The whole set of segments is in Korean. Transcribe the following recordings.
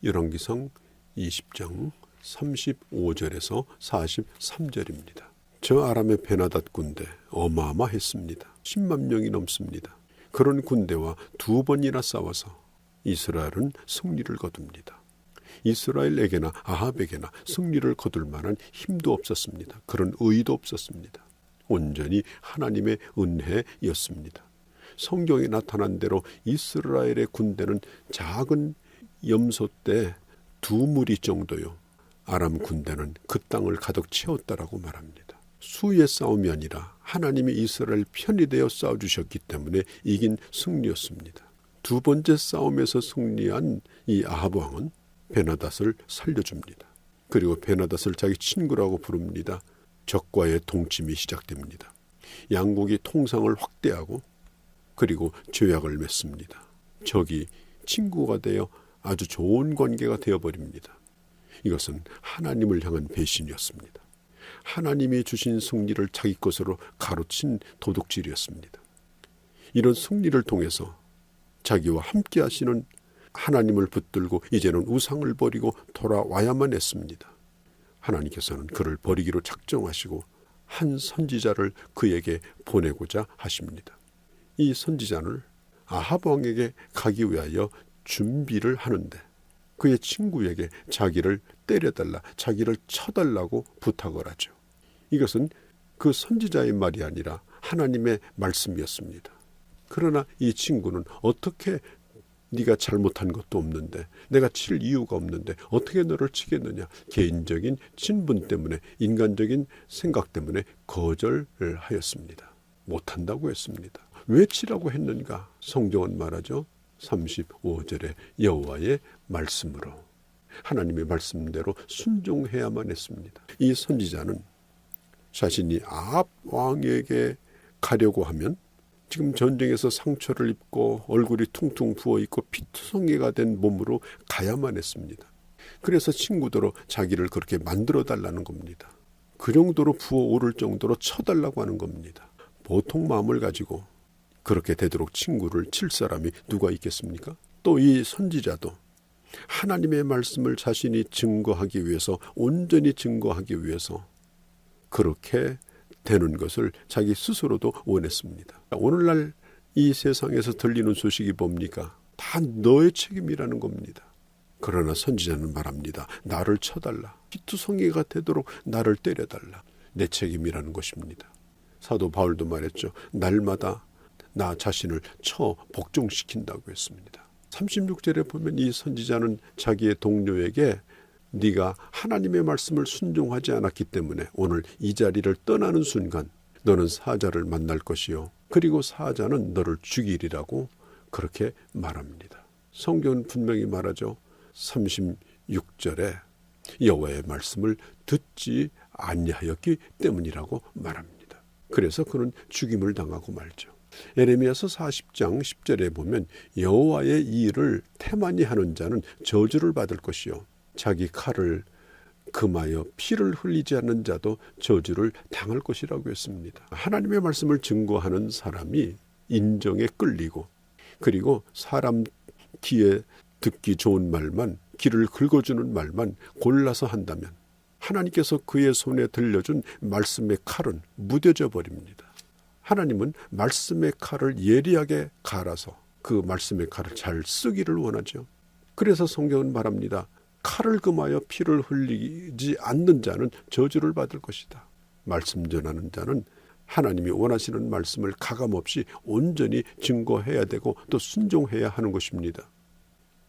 열왕기상 20장 35절에서 43절입니다. 저 아람의 베나닷 군대 어마어마했습니다. 10만 명이 넘습니다. 그런 군대와 2번이나 싸워서 이스라엘은 승리를 거둡니다. 이스라엘에게나 아합에게나 승리를 거둘 만한 힘도 없었습니다. 그런 의도 없었습니다. 온전히 하나님의 은혜였습니다. 성경에 나타난 대로 이스라엘의 군대는 작은 염소떼 2무리 정도요. 아람 군대는 그 땅을 가득 채웠다라고 말합니다. 수의 싸움이 아니라 하나님이 이스라엘 편이 되어 싸워주셨기 때문에 이긴 승리였습니다. 2번째 싸움에서 승리한 이 아합 왕은 베나닷을 살려줍니다. 그리고 베나닷을 자기 친구라고 부릅니다. 적과의 동침이 시작됩니다. 양국이 통상을 확대하고 그리고 조약을 맺습니다. 적이 친구가 되어 아주 좋은 관계가 되어버립니다. 이것은 하나님을 향한 배신이었습니다. 하나님이 주신 승리를 자기 것으로 가로챈 도둑질이었습니다. 이런 승리를 통해서 자기와 함께 하시는 하나님을 붙들고 이제는 우상을 버리고 돌아와야만 했습니다. 하나님께서는 그를 버리기로 작정하시고 한 선지자를 그에게 보내고자 하십니다. 이 선지자는 아합 왕에게 가기 위하여 준비를 하는데 그의 친구에게 자기를 때려달라, 자기를 쳐달라고 부탁을 하죠. 이것은 그 선지자의 말이 아니라 하나님의 말씀이었습니다. 그러나 이 친구는 어떻게 네가 잘못한 것도 없는데 내가 칠 이유가 없는데 어떻게 너를 치겠느냐. 개인적인 친분 때문에 인간적인 생각 때문에 거절을 하였습니다. 못한다고 했습니다. 왜 치라고 했는가? 성경은 말하죠. 35절에 여호와의 말씀으로 하나님의 말씀대로 순종해야만 했습니다. 이 선지자는 자신이 아합 왕에게 가려고 하면 지금 전쟁에서 상처를 입고 얼굴이 퉁퉁 부어있고 피투성이가 된 몸으로 가야만 했습니다. 그래서 친구들로 자기를 그렇게 만들어달라는 겁니다. 그 정도로 부어오를 정도로 쳐달라고 하는 겁니다. 보통 마음을 가지고 그렇게 되도록 친구를 칠 사람이 누가 있겠습니까? 또 이 선지자도 하나님의 말씀을 자신이 증거하기 위해서 온전히 증거하기 위해서 그렇게 되는 것을 자기 스스로도 원했습니다. 오늘날 이 세상에서 들리는 소식이 뭡니까? 다 너의 책임이라는 겁니다. 그러나 선지자는 말합니다. 나를 쳐달라. 피투성이가 되도록 나를 때려달라. 내 책임이라는 것입니다. 사도 바울도 말했죠. 날마다 나 자신을 쳐 복종시킨다고 했습니다. 36절에 보면 이 선지자는 자기의 동료에게 네가 하나님의 말씀을 순종하지 않았기 때문에 오늘 이 자리를 떠나는 순간 너는 사자를 만날 것이요. 그리고 사자는 너를 죽이리라고 그렇게 말합니다. 성경은 분명히 말하죠. 36절에 여호와의 말씀을 듣지 아니하였기 때문이라고 말합니다. 그래서 그는 죽임을 당하고 말죠. 예레미야서 40장 10절에 보면 여호와의 일을 태만히 하는 자는 저주를 받을 것이요. 자기 칼을 금하여 피를 흘리지 않는 자도 저주를 당할 것이라고 했습니다. 하나님의 말씀을 증거하는 사람이 인정에 끌리고 그리고 사람 귀에 듣기 좋은 말만, 귀를 긁어주는 말만 골라서 한다면 하나님께서 그의 손에 들려준 말씀의 칼은 무뎌져 버립니다. 하나님은 말씀의 칼을 예리하게 갈아서 그 말씀의 칼을 잘 쓰기를 원하죠. 그래서 성경은 말합니다. 칼을 금하여 피를 흘리지 않는 자는 저주를 받을 것이다. 말씀 전하는 자는 하나님이 원하시는 말씀을 가감없이 온전히 증거해야 되고 또 순종해야 하는 것입니다.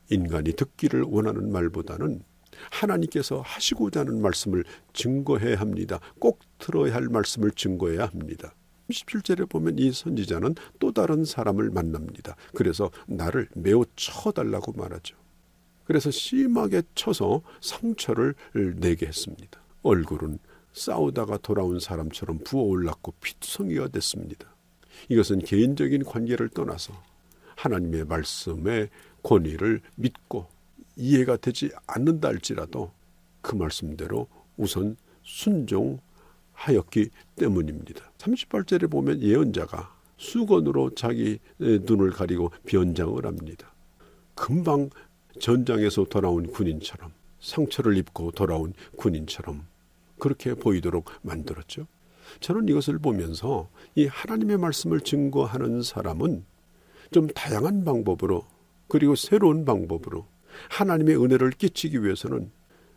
인간이 듣기를 원하는 말보다는 하나님께서 하시고자 하는 말씀을 증거해야 합니다. 꼭 들어야 할 말씀을 증거해야 합니다. 17절에 보면 이 선지자는 또 다른 사람을 만납니다. 그래서 나를 매우 쳐달라고 말하죠. 그래서 심하게 쳐서 상처를 내게 했습니다. 얼굴은 싸우다가 돌아온 사람처럼 부어올랐고 피투성이가 됐습니다. 이것은 개인적인 관계를 떠나서 하나님의 말씀의 권위를 믿고 이해가 되지 않는다 할지라도 그 말씀대로 우선 순종하였기 때문입니다. 38절에 보면 예언자가 수건으로 자기 눈을 가리고 변장을 합니다. 금방 전장에서 돌아온 군인처럼, 상처를 입고 돌아온 군인처럼 그렇게 보이도록 만들었죠. 저는 이것을 보면서 이 하나님의 말씀을 증거하는 사람은 좀 다양한 방법으로, 그리고 새로운 방법으로 하나님의 은혜를 끼치기 위해서는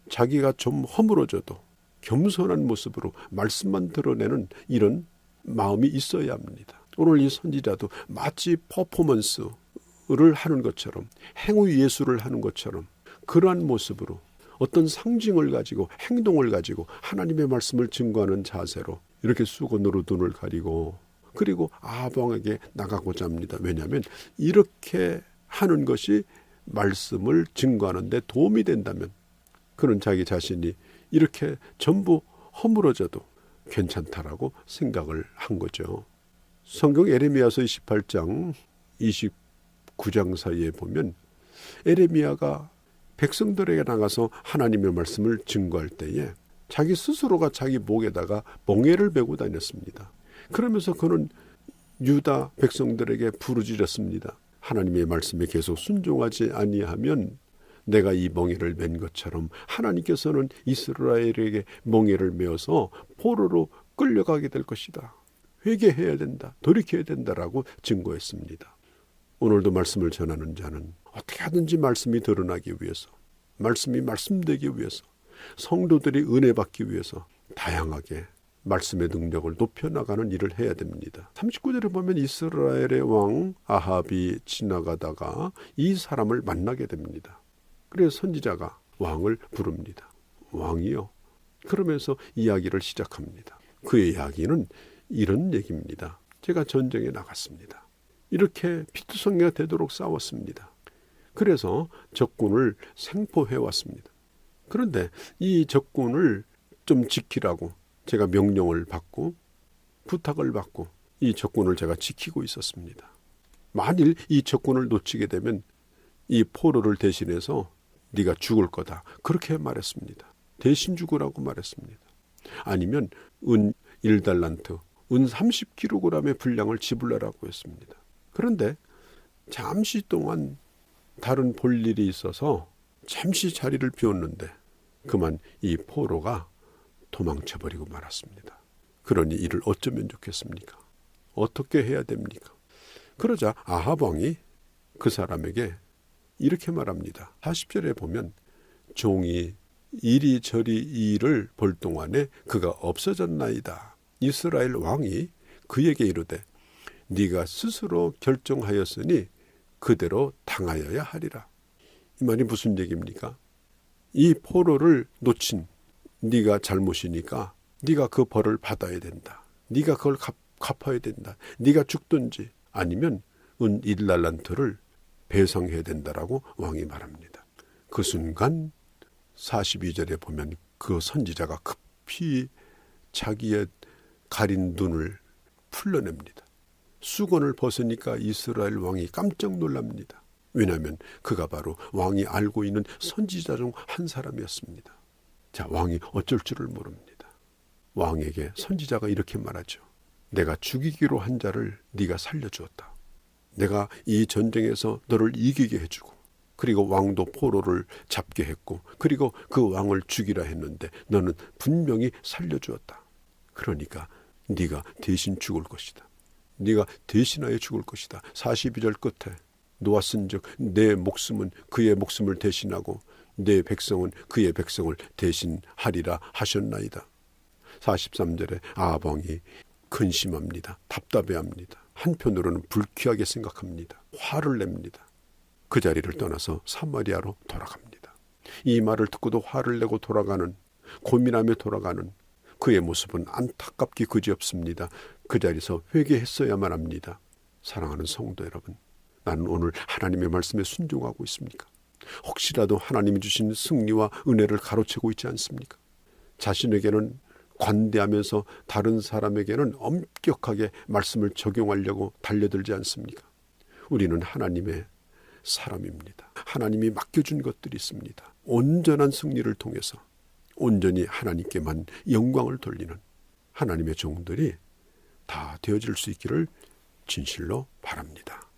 자기가 좀 허물어져도 겸손한 모습으로 말씀만 드러내는 이런 마음이 있어야 합니다. 오늘 이 선지자도 마치 퍼포먼스를 하는 것처럼, 행위 예술을 하는 것처럼 그러한 모습으로 어떤 상징을 가지고 행동을 가지고 하나님의 말씀을 증거하는 자세로 이렇게 수건으로 눈을 가리고 그리고 아방에게 나가고자 합니다. 왜냐하면 이렇게 하는 것이 말씀을 증거하는 데 도움이 된다면 그는 자기 자신이 이렇게 전부 허물어져도 괜찮다라고 생각을 한 거죠. 성경 에레미야서 28장 29장 사이에 보면 에레미야가 백성들에게 나가서 하나님의 말씀을 증거할 때에 자기 스스로가 자기 목에다가 멍에를 메고 다녔습니다. 그러면서 그는 유다 백성들에게 부르짖었습니다. 하나님의 말씀에 계속 순종하지 아니하면 내가 이 멍에를 맨 것처럼 하나님께서는 이스라엘에게 멍에를 메어서 포로로 끌려가게 될 것이다. 회개해야 된다. 돌이켜야 된다라고 증거했습니다. 오늘도 말씀을 전하는 자는 어떻게 하든지 말씀이 드러나기 위해서, 말씀이 말씀되기 위해서, 성도들이 은혜 받기 위해서 다양하게 말씀의 능력을 높여나가는 일을 해야 됩니다. 39절에 보면 이스라엘의 왕 아합이 지나가다가 이 사람을 만나게 됩니다. 그래서 선지자가 왕을 부릅니다. 왕이요. 그러면서 이야기를 시작합니다. 그의 이야기는 이런 얘기입니다. 제가 전쟁에 나갔습니다. 이렇게 피투성이가 되도록 싸웠습니다. 그래서 적군을 생포해왔습니다. 그런데 이 적군을 좀 지키라고 제가 명령을 받고 부탁을 받고 이 적군을 제가 지키고 있었습니다. 만일 이 적군을 놓치게 되면 이 포로를 대신해서 네가 죽을 거다. 그렇게 말했습니다. 대신 죽으라고 말했습니다. 아니면 은 1달란트, 은 30kg의 분량을 지불하라고 했습니다. 그런데 잠시 동안 다른 볼 일이 있어서 잠시 자리를 비웠는데 그만 이 포로가 도망쳐버리고 말았습니다. 그러니 이를 어쩌면 좋겠습니까? 어떻게 해야 됩니까? 그러자 아합 왕이 그 사람에게 이렇게 말합니다. 40절에 보면 종이 이리저리 이 일을 볼 동안에 그가 없어졌나이다. 이스라엘 왕이 그에게 이르되 네가 스스로 결정하였으니 그대로 당하여야 하리라. 이 말이 무슨 얘기입니까? 이 포로를 놓친 네가 잘못이니까 네가 그 벌을 받아야 된다. 네가 그걸 갚아야 된다. 네가 죽든지 아니면 은 1달란트를 배상해야 된다라고 왕이 말합니다. 그 순간 42절에 보면 그 선지자가 급히 자기의 가린 눈을 풀러냅니다. 수건을 벗으니까 이스라엘 왕이 깜짝 놀랍니다. 왜냐하면 그가 바로 왕이 알고 있는 선지자 중 한 사람이었습니다. 자, 왕이 어쩔 줄을 모릅니다. 왕에게 선지자가 이렇게 말하죠. 내가 죽이기로 한 자를 네가 살려주었다. 내가 이 전쟁에서 너를 이기게 해주고 그리고 왕도 포로를 잡게 했고 그리고 그 왕을 죽이라 했는데 너는 분명히 살려주었다. 그러니까 네가 대신 죽을 것이다. 네가 대신하여 죽을 것이다. 42절 끝에 놓았은즉 내 목숨은 그의 목숨을 대신하고 내 백성은 그의 백성을 대신하리라 하셨나이다. 43절에 아합 왕이 근심합니다. 답답해합니다. 한편으로는 불쾌하게 생각합니다. 화를 냅니다. 그 자리를 떠나서 사마리아로 돌아갑니다. 이 말을 듣고도 화를 내고 돌아가는, 고민하며 돌아가는 그의 모습은 안타깝기 그지없습니다. 그 자리에서 회개했어야만 합니다. 사랑하는 성도 여러분, 나는 오늘 하나님의 말씀에 순종하고 있습니까? 혹시라도 하나님이 주신 승리와 은혜를 가로채고 있지 않습니까? 자신에게는 관대하면서 다른 사람에게는 엄격하게 말씀을 적용하려고 달려들지 않습니까? 우리는 하나님의 사람입니다. 하나님이 맡겨준 것들이 있습니다. 온전한 승리를 통해서 온전히 하나님께만 영광을 돌리는 하나님의 종들이 다 되어질 수 있기를 진실로 바랍니다.